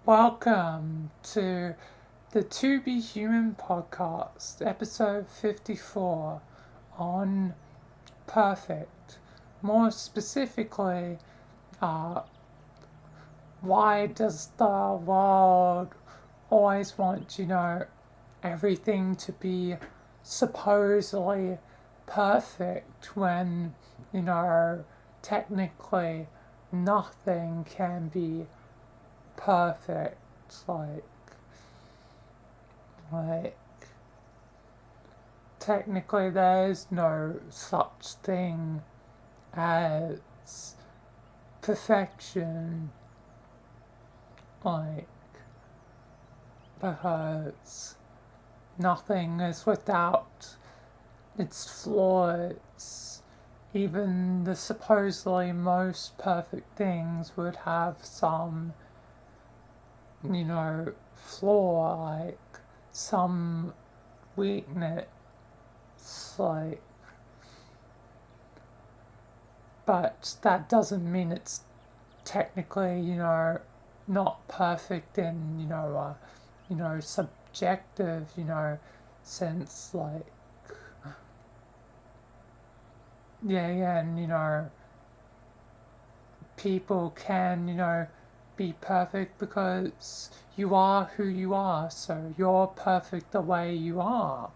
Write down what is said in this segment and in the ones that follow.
Welcome to the To Be Human podcast, episode 54 on perfect. More specifically, uh, why does the world always want, everything to be supposedly perfect when, technically nothing can be perfect? Like technically there's no such thing as perfection, like, because nothing is without its flaws. Even the supposedly most perfect things would have some, flaw, like some weakness, like, but that doesn't mean it's technically, not perfect in, subjective, sense, like, and, people can, be perfect because you are who you are, so you're perfect the way you are.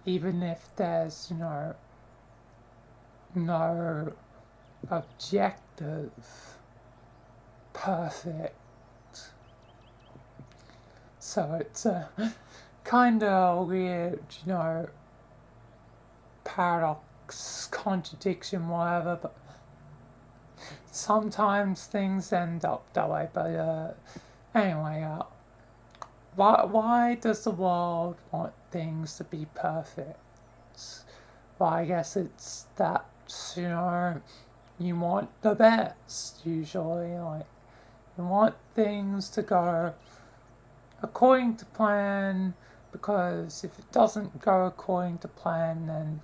Even if there's, no objective perfect. So it's a kind of weird, paradox, contradiction, whatever, but sometimes things end up that way. But anyway, why does the world want things to be perfect? Well, I guess it's that, you want the best, usually. Like, you want things to go according to plan, because if it doesn't go according to plan, then,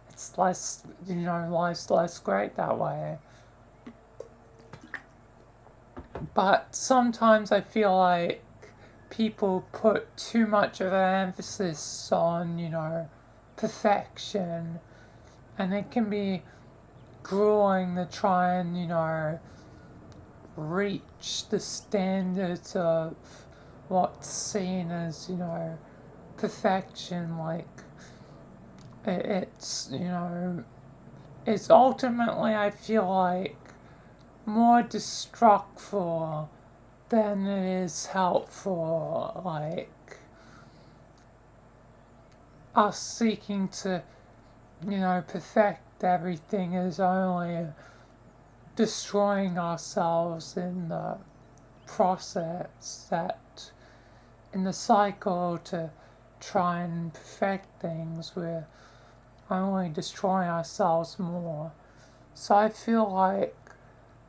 it's less, life's less great that way. But sometimes I feel like people put too much of an emphasis on, perfection, and it can be grueling to try and, reach the standards of what's seen as, perfection. Like, it's, it's ultimately, I feel like, more destructive than it is helpful. Like, us seeking to, perfect everything is only destroying ourselves in the process, that in the cycle to try and perfect things, we're only destroying ourselves more. So I feel like,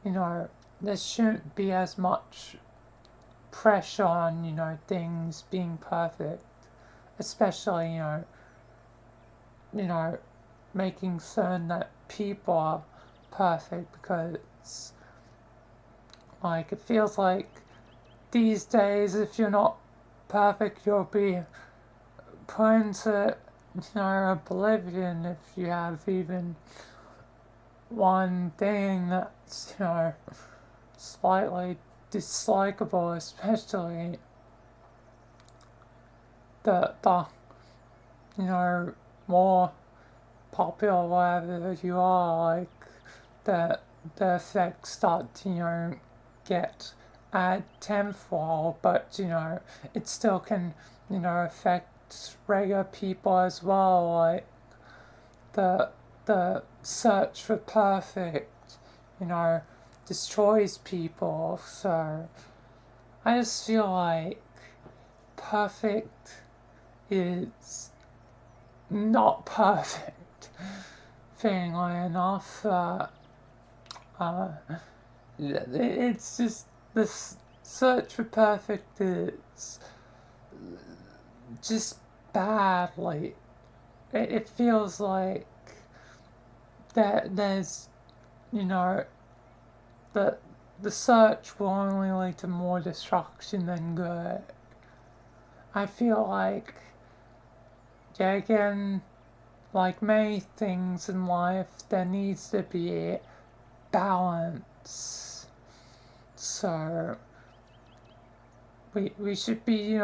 there shouldn't be as much pressure on, things being perfect, especially, making certain that people are perfect, because, like, it feels like these days, if you're not perfect, you'll be put into, oblivion if you have even one thing that's, slightly dislikable, especially the more popular whatever you are, like, the effects start to, get at tenfold, but, it still can, affect regular people as well. Like, the search for perfect, destroys people. So I just feel like perfect is not perfect. Funnily enough, it's just this search for perfect is just badly. It feels like that there's, that the search will only lead to more destruction than good. I feel like, yeah, again, like many things in life, there needs to be balance. So, we should be,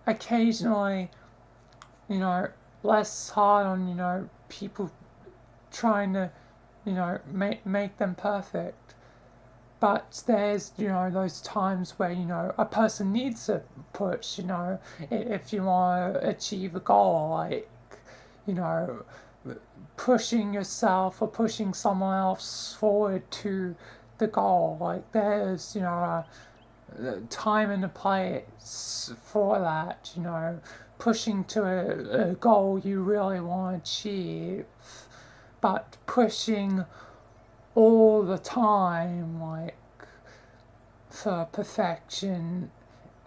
occasionally, you know, less hard on, people trying to, make them perfect. But there's, those times where, a person needs a push, if you want to achieve a goal, like, you know, pushing yourself or pushing someone else forward to the goal. Like, there's, a time and a place for that, pushing to a goal you really want to achieve, but pushing all the time, like, for perfection,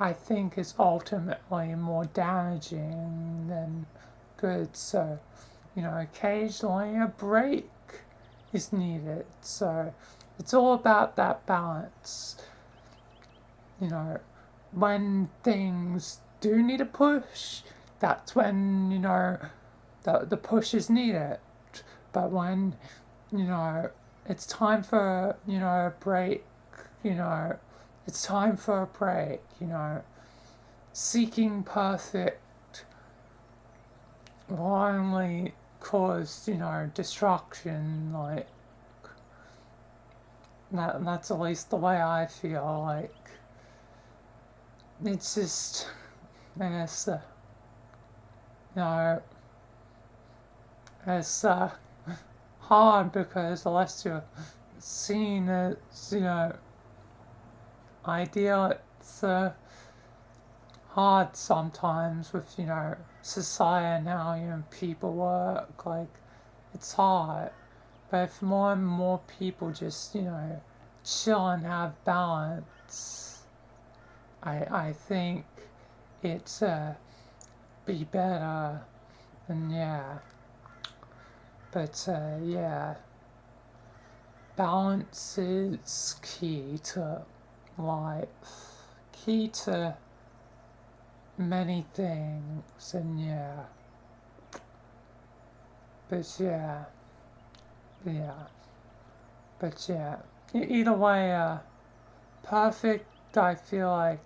I think is ultimately more damaging than good. So, occasionally a break is needed. So, it's all about that balance. When things do need a push, that's when, the push is needed. But when, it's time for, a break, it's time for a break, seeking perfect will only cause, destruction, like, that's at least the way I feel, like, it's just, I guess, it's hard because unless you're seen as, ideal, it's hard sometimes with, society and how, people work, like, it's hard. But if more and more people just, chill and have balance, I think it's be better, and yeah. But yeah, balance is key to life, key to many things, and yeah. But yeah, yeah. But yeah, either way, perfect, I feel like,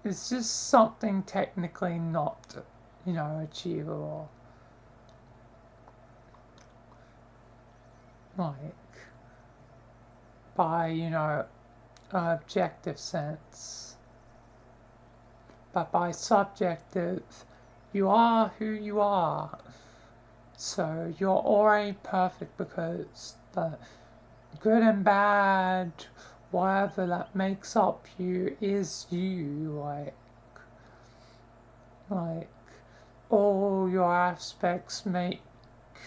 it's just something technically not, achievable. Like, by, objective sense. But by subjective, you are who you are. So you're already perfect because the good and bad, whatever that makes up you is you. Like all your aspects make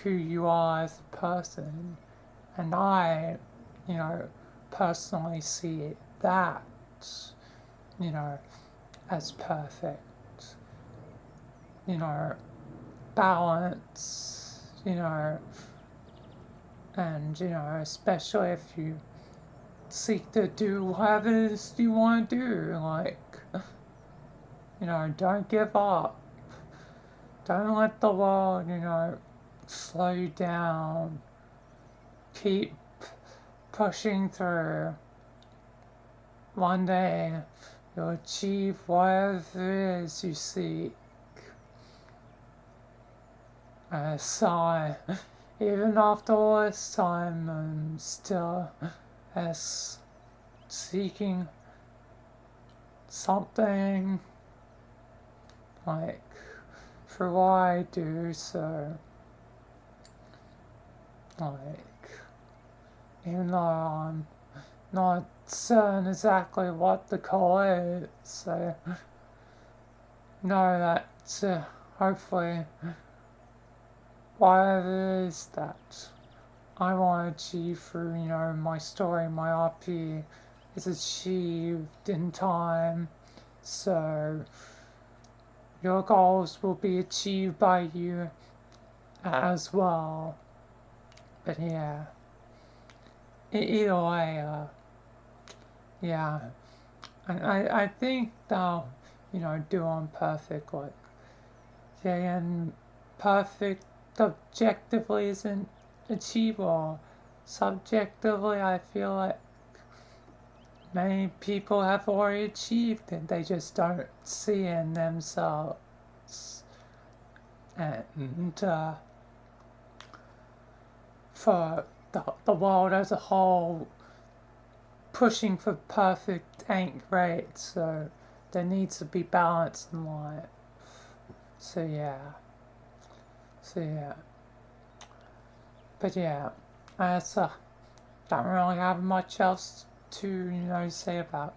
who you are as a person. And I, personally see that, as perfect. Balance, and, especially if you seek to do whatever it is you want to do, like, don't give up. Don't let the world, slow you down. Keep pushing through. One day, you'll achieve whatever it is you seek. So, even after all this time, I'm still seeking something, like, for what I do, so, like, even though I'm not certain exactly what the goal is, so, know that, hopefully, whatever it is that I want to achieve through, my story, my RP, is achieved in time. So your goals will be achieved by you as well. But yeah, either way, yeah. And I think they'll, do on perfect, like, yeah, and perfect objectively isn't achievable. Subjectively, I feel like many people have already achieved it. They just don't see it in themselves. And for the world as a whole, pushing for perfect ain't great. So there needs to be balance in life. So yeah. So yeah. But yeah, I also don't really have much else to, say about,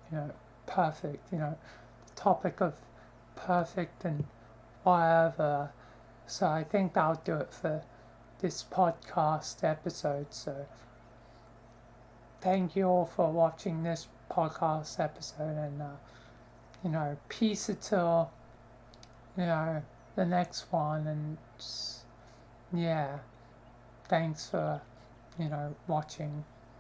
perfect, the topic of perfect and whatever. So I think that'll do it for this podcast episode. So thank you all for watching this podcast episode, and peace until the next one. And just, yeah, thanks for watching.